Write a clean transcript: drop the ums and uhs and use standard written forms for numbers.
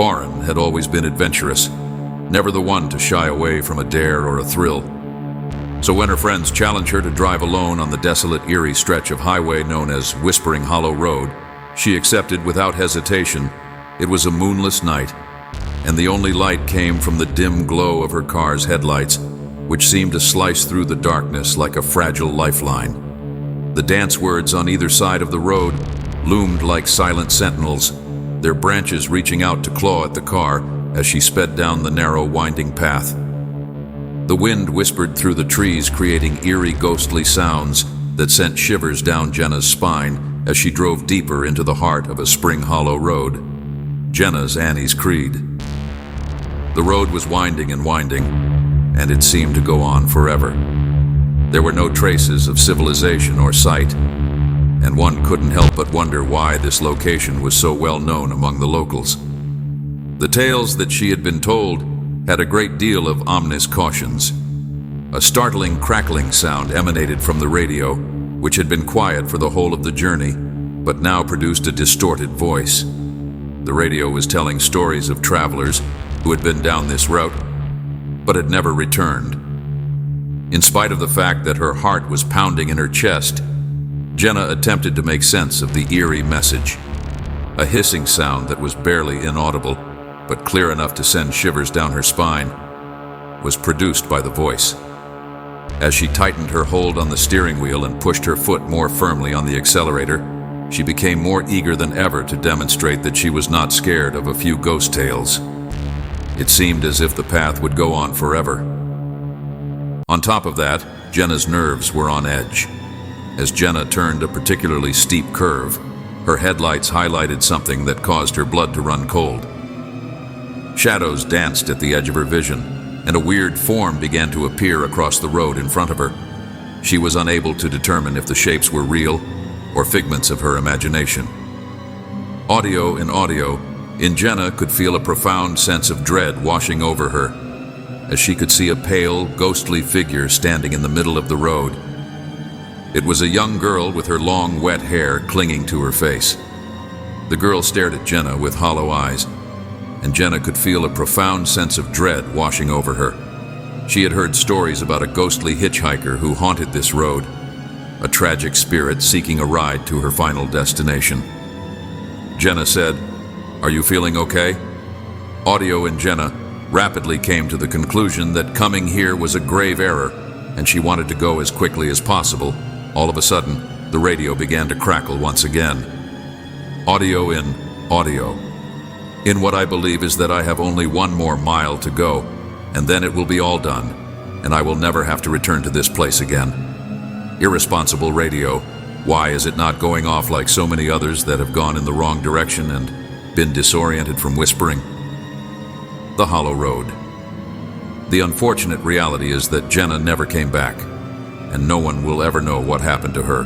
Foreign had always been adventurous, never the one to shy away from a dare or a thrill. So when her friends challenged her to drive alone on the desolate, eerie stretch of highway known as Whispering Hollow Road, she accepted without hesitation. It was a moonless night, and the only light came from the dim glow of her car's headlights, which seemed to slice through the darkness like a fragile lifeline. The dance words on either side of the road loomed like silent sentinels, their branches reaching out to claw at the car as she sped down the narrow, winding path. The wind whispered through the trees, creating eerie, ghostly sounds that sent shivers down Jenna's spine as she drove deeper into the heart of a spring hollow road. Jenna's Annie's creed. The road was winding and winding, and it seemed to go on forever. There were no traces of civilization or sight, and one couldn't help but wonder why this location was so well known among the locals. The tales that she had been told had a great deal of ominous cautions. A startling crackling sound emanated from the radio, which had been quiet for the whole of the journey, but now produced a distorted voice. The radio was telling stories of travelers who had been down this route, but had never returned. In spite of the fact that her heart was pounding in her chest, Jenna attempted to make sense of the eerie message. A hissing sound that was barely inaudible, but clear enough to send shivers down her spine, was produced by the voice. As she tightened her hold on the steering wheel and pushed her foot more firmly on the accelerator, she became more eager than ever to demonstrate that she was not scared of a few ghost tales. It seemed as if the path would go on forever. On top of that, Jenna's nerves were on edge. As Jenna turned a particularly steep curve, her headlights highlighted something that caused her blood to run cold. Shadows danced at the edge of her vision, and a weird form began to appear across the road in front of her. She was unable to determine if the shapes were real or figments of her imagination. Audio in Jenna could feel a profound sense of dread washing over her, as she could see a pale, ghostly figure standing in the middle of the road. It was a young girl with her long, wet hair clinging to her face. The girl stared at Jenna with hollow eyes, and Jenna could feel a profound sense of dread washing over her. She had heard stories about a ghostly hitchhiker who haunted this road, a tragic spirit seeking a ride to her final destination. Jenna said, "Are you feeling okay?" Audio in Jenna rapidly came to the conclusion that coming here was a grave error, and she wanted to go as quickly as possible. All of a sudden, the radio began to crackle once again. Audio in what I believe is that I have only one more mile to go, and then it will be all done, and I will never have to return to this place again. Irresponsible radio, why is it not going off like so many others that have gone in the wrong direction and been disoriented from whispering? The Hollow Road. The unfortunate reality is that Jenna never came back, and no one will ever know what happened to her.